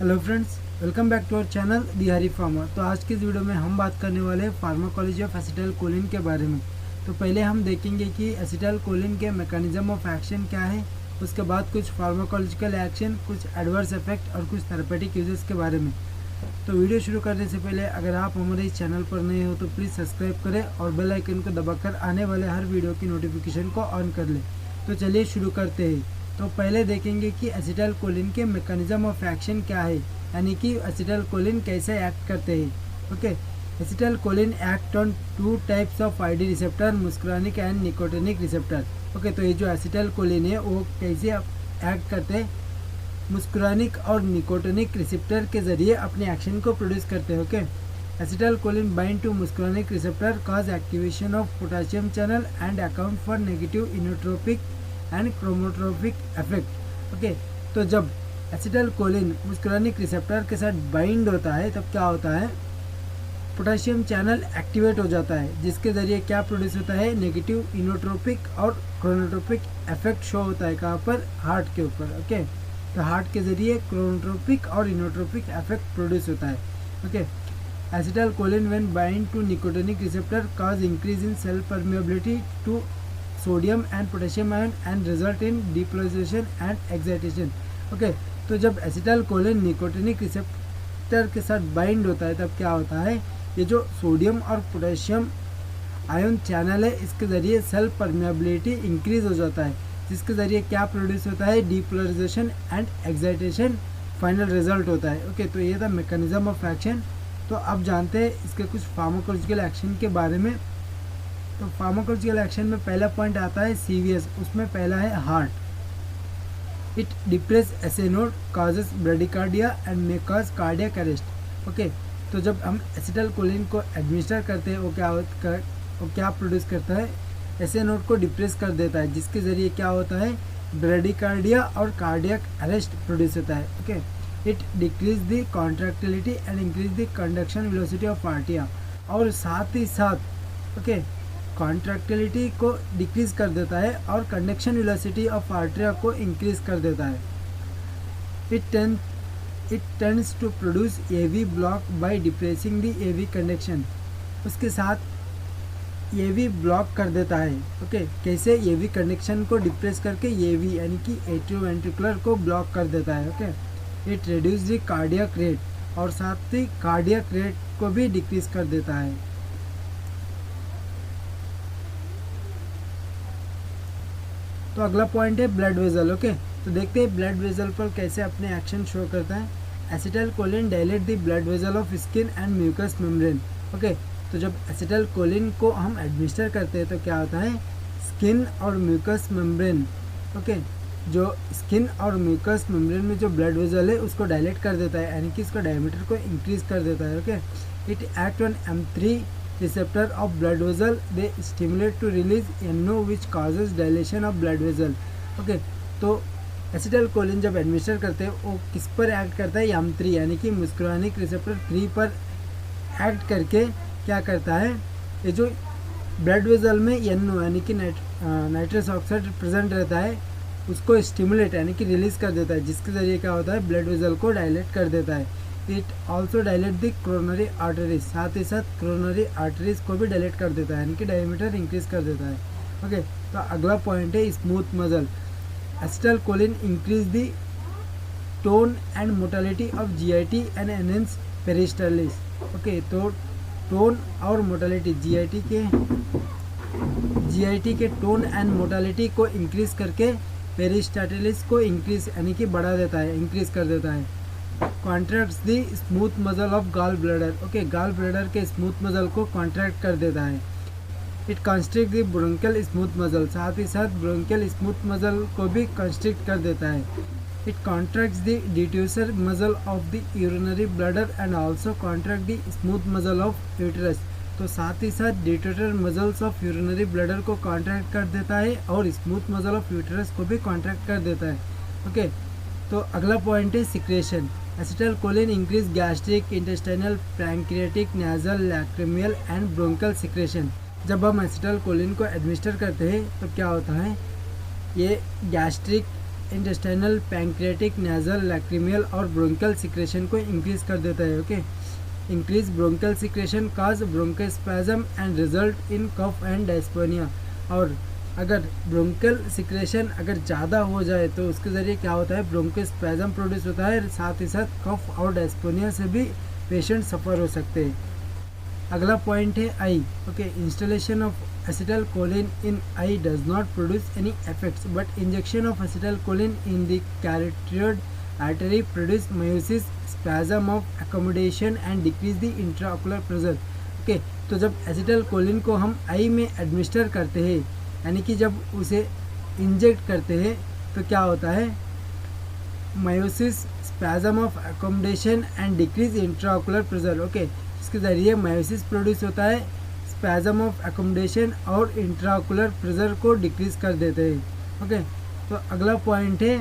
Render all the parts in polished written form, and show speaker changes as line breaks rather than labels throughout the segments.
Hello friends, welcome back to our channel the Hari pharma. तो आज की इस वीडियो में हम बात करने वाले हैं फार्माकोलॉजी ऑफ एसिटाइलकोलिन के बारे में। तो पहले हम देखेंगे कि एसिटाइलकोलिन के मैकेनिज्म ऑफ एक्शन क्या है, उसके बाद कुछ फार्माकोलॉजिकल एक्शन, कुछ एडवर्स इफेक्ट और कुछ थेरेपेटिक यूजेस के बारे में। तो वीडियो शुरू करने से पहले अगर आप हमारे इस चैनल पर नए हो तो प्लीज़ सब्सक्राइब करें और बेल आइकन को दबाकर आने वाले हर वीडियो की नोटिफिकेशन को ऑन कर लें। तो चलिए शुरू करते हैं। तो पहले देखेंगे कि एसिटाइलकोलिन के मैकेनिज्म ऑफ एक्शन क्या है, यानी कि एसिटाइलकोलिन कैसे एक्ट करते हैं। Okay, acetylcholine act on two types of ID receptor, muscarinic and nicotinic receptor. Okay, तो ये जो एसिटाइलकोलिन है वो कैसे एक्ट करते हैं, मुस्कुरानिक और निकोटिनिक रिसेप्टर के जरिए अपने एक्शन को प्रोड्यूस करते हैं। Okay, acetylcholine bind to muscarinic receptor cause activation of potassium channel and account for negative inotropic and chronotropic effect. Okay, तो जब एसिटाइलकोलिन मुस्कुरानिक रिसेप्टर के साथ बाइंड होता है तब क्या होता है, पोटेशियम चैनल एक्टिवेट हो जाता है, जिसके ज़रिए क्या प्रोड्यूस होता है, नेगेटिव इनोट्रोपिक और क्रोनोट्रोपिक इफेक्ट शो होता है। कहाँ पर, हार्ट के ऊपर। ओके, तो हार्ट के ज़रिए क्रोनोट्रोपिक और इनोट्रोपिक इफेक्ट प्रोड्यूस होता है। Okay, acetylcholine when bind to nicotinic receptor cause increase in cell permeability to sodium and potassium ion and result in depolarization and excitation. Okay, तो जब एसिटाइलकोलिन निकोटिनिक रिसेप्टर के साथ bind होता है तब क्या होता है, ये जो सोडियम और पोटेशियम आयन चैनल है इसके ज़रिए सेल परमिएबिलिटी इंक्रीज हो जाता है, जिसके ज़रिए क्या प्रोड्यूस होता है, depolarization and excitation final result होता है। ओके, तो ये था मैकेनिज्म ऑफ एक्शन। तो अब जानते हैं इसके कुछ फार्माकोलॉजिकल एक्शन के बारे में। तो फार्माकोलॉजिकल एक्शन में पहला पॉइंट आता है सीवीएस, उसमें पहला है heart. It depress SA node, causes bradycardia and may cause cardiac arrest. Okay, तो जब हम एसिटाइलकोलिन को एडमिनिस्टर करते हैं वो क्या प्रोड्यूस करता है, एसए नोड को डिप्रेस कर देता है, जिसके ज़रिए क्या होता है, ब्रेडिकार्डिया और कार्डियक अरेस्ट प्रोड्यूस होता है। Okay, it decrease the contractility and increase the conduction velocity of आर्टिया, और साथ ही साथ ओके कॉन्ट्रैक्टिलिटी को डिक्रीज कर देता है और कंडक्शन वेलोसिटी ऑफ आर्टरिया को इंक्रीज कर देता है। It tends to produce AV block by depressing the AV conduction, उसके साथ एवी ब्लॉक कर देता है। ओके, कैसे, एवी कंडक्शन को डिप्रेस करके एवी यानी कि एट्रियोवेंट्रिकुलर को ब्लॉक कर देता है। Okay, it reduce the cardiac rate, और साथ ही कार्डियक रेट को भी डिक्रीज कर देता है। तो अगला पॉइंट है ब्लड वेजल। ओके, तो देखते हैं ब्लड वेजल पर कैसे अपने एक्शन शो करता है। Acetylcholine dilate the blood vessel of skin and mucous membrane. Okay, तो जब एसिटाइलकोलिन को हम एडमिनिस्टर करते हैं तो क्या होता है, स्किन और म्यूकस मेम्ब्रेन, ओके, जो स्किन और म्यूकस मेम्ब्रेन में जो ब्लड वेजल है उसको डायलेट कर देता है, यानी कि इसका डायमीटर को इंक्रीज कर देता है। Okay, it act on M3 receptor of blood vessel, they stimulate to release NO which causes dilation of blood vessel। Okay, तो एसिटाइलकोलिन जब एडमिनिस्टर करते हैं वो किस पर एक्ट करता है, M3 यानी कि मुस्कुरानिक रिसेप्टर 3 पर एक्ट करके क्या करता है, ये जो ब्लड वेजल में NO यानी कि नाइट्रस ऑक्साइड प्रेजेंट रहता है उसको स्टिमुलेट यानी कि रिलीज कर देता है, जिसके ज़रिए क्या होता है, ब्लड वेजल को डायलेट कर देता है। It also dilate the coronary arteries, साथ ही साथ कोरोनरी आर्टरीज को भी डायलेट कर देता है, यानी कि डायमीटर इंक्रीज कर देता है। ओके, तो अगला पॉइंट है smooth muscle. Acetylcholine increase the tone and motility of GIT and enhance peristalsis. Okay, तो टोन और मोटालिटी GIT के टोन एंड मोटालिटी को इंक्रीज करके पेरिस्टालिस को इंक्रीज यानी कि बढ़ा देता है, इंक्रीज कर देता है। Contracts the smooth muscle of gall bladder. Okay, gall bladder के स्मूथ मसल को कॉन्ट्रैक्ट कर देता है। It constrict the bronchial smooth muscle, साथ ही साथ ब्रोंकियल स्मूथ मसल को भी कंस्ट्रिक्ट कर देता है। It contracts the डिट्यूसर muscle of the urinary bladder and also contract the smooth muscle of uterus, तो साथ ही साथ डिट्यूटर मसल्स ऑफ यूरिनरी ब्लैडर को कॉन्ट्रैक्ट कर देता है और स्मूथ मसल ऑफ यूटरस को भी कॉन्ट्रैक्ट कर देता है। ओके, तो अगला पॉइंट है secretion. Acetylcholine increase gastric, intestinal, pancreatic, nasal, lacrimal and bronchial secretion. जब हम एसिटाइलकोलिन को एडमिनिस्टर करते हैं तो क्या होता है, ये gastric, intestinal, pancreatic, nasal, lacrimal और ब्रोंकियल सिक्रेशन को इंक्रीज कर देता है। Okay, increase bronchial secretion cause bronchospasm and result in cough and dyspnoea. और अगर ब्रोंकियल सिक्रेशन अगर ज़्यादा हो जाए तो उसके ज़रिए क्या होता है, ब्रोंकोस्पैज्म प्रोड्यूस होता है, साथ ही साथ कफ और डायस्पोनिया से भी पेशेंट सफ़र हो सकते हैं। अगला पॉइंट है eye. Okay, instillation of acetylcholine in eye does not produce any effects but injection of acetylcholine in the carotid artery produce miosis, spasm of accommodation and decrease the intraocular pressure. Okay, तो जब acetylcholine को हम आई में administer करते हैं, यानी कि जब उसे इंजेक्ट करते हैं, तो क्या होता है, miosis, spasm of accommodation and decrease intraocular pressure. Okay, इसके ज़रिए मायोसिस प्रोड्यूस होता है, स्पैज्म ऑफ अकोमोडेशन और इंट्राओकुलर प्रेशर को डिक्रीज कर देते हैं। ओके, तो अगला पॉइंट है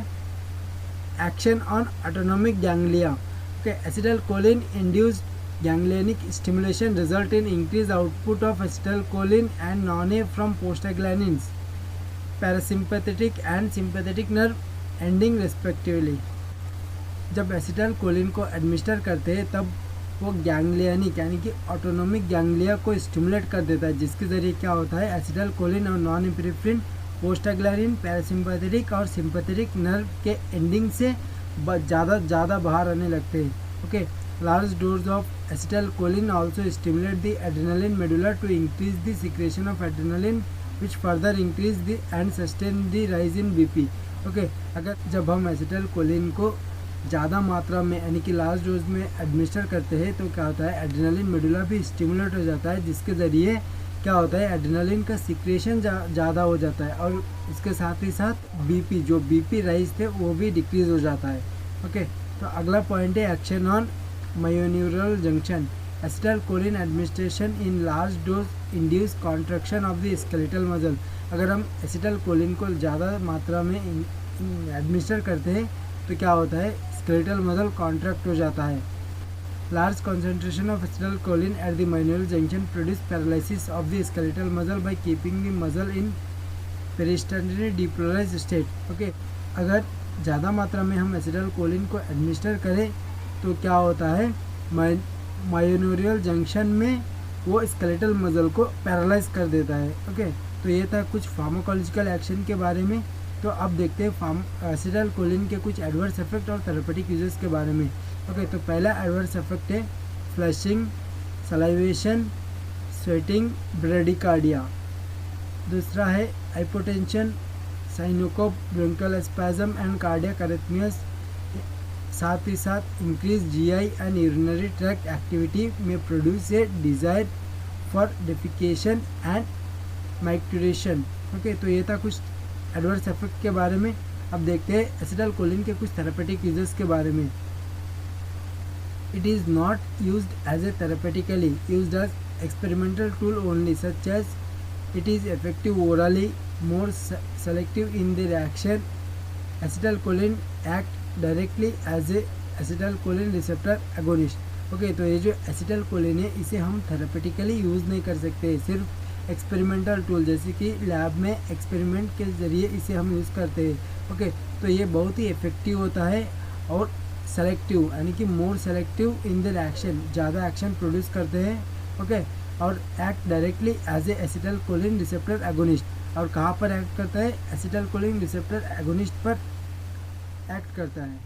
action on autonomic ganglia. Okay, acetylcholine induced ganglionic stimulation result in increase output of acetylcholine and none from prostaglandins, parasympathetic and sympathetic nerve ending respectively. जब acetylcholine को administer करते हैं तब वो गैंग्लियनिक यानी कि ऑटोनोमिक गैंग्लिया को स्टिमुलेट कर देता है, जिसके ज़रिए क्या होता है, एसिटाइलकोलिन और नॉन एपिनेफ्रिन प्रोस्टाग्लैंडिन, पैरासिम्पैथेटिक और सिंपैथेटिक नर्व के एंडिंग से ज़्यादा बाहर आने लगते हैं। Okay, large dose of acetylcholine also stimulate the adrenaline medulla to increase the secretion of adrenaline which further increase the and sustain the rise in BP. Okay, अगर जब हम एसिटाइलकोलिन को ज़्यादा मात्रा में यानी कि लार्ज डोज में एडमिनिस्टर करते हैं तो क्या होता है, एड्रेनालिन मेडुला भी स्टिमुलेट हो जाता है, जिसके ज़रिए क्या होता है, एड्रेनालिन का सिक्रेशन ज़्यादा हो जाता है और इसके साथ ही साथ बीपी, जो बीपी राइज थे वो भी डिक्रीज हो जाता है। ओके, तो अगला पॉइंट है action on myoneural junction. Acetylcholine administration in large dose induce contraction of the skeletal muscle. अगर हम एसिटाइलकोलिन को ज़्यादा मात्रा में एडमिनिस्टर करते हैं तो क्या होता है, स्केलेटल मसल कॉन्ट्रैक्ट हो जाता है। Large concentration of acetylcholine at the myoneural junction produce paralysis of the skeletal muscle by keeping the muscle in persistently depolarized state. Okay, अगर ज़्यादा मात्रा में हम एसिटाइलकोलिन को एडमिनिस्टर करें तो क्या होता है, मायोन्यूरल जंक्शन में वो स्केलेटल मसल को पैरालाइज कर देता है। ओके, तो ये था कुछ फार्माकोलॉजिकल एक्शन के बारे में। तो अब देखते हैं एसिटाइलकोलिन के कुछ एडवर्स इफेक्ट और थेरेपेटिक यूजेस के बारे में। ओके, तो पहला एडवर्स इफेक्ट है फ्लशिंग, सलाइवेशन, स्वेटिंग, ब्रेडिकार्डिया। दूसरा है hypotension, syncope, bronchial spasm and cardiac arrhythmias. साथ ही साथ increase GI and urinary tract activity में produce a desire for defecation and micturition. Okay, तो ये था कुछ एडवर्स इफेक्ट के बारे में। अब देखते हैं एसिटाइलकोलिन के कुछ थेरेपेटिक यूजेस के बारे में। It is not used as a therapeutically, used as experimental tool only, such as it is effective orally, more selective in the reaction. Acetylcholine act directly as a acetylcholine receptor agonist. Okay, तो ये जो acetylcholine है इसे हम therapeutically use नहीं कर सकते, सिर्फ एक्सपेरिमेंटल टूल जैसे कि लैब में एक्सपेरिमेंट के ज़रिए इसे हम यूज़ करते हैं। ओके, तो ये बहुत ही इफ़ेक्टिव होता है और सेलेक्टिव यानी कि more selective in the reaction, ज़्यादा एक्शन प्रोड्यूस करते हैं। ओके, और act directly as a acetylcholine receptor agonist. और कहाँ पर एक्ट करता है, एसिटाइलकोलिन रिसेप्टर एगोनिस्ट पर एक्ट करता है।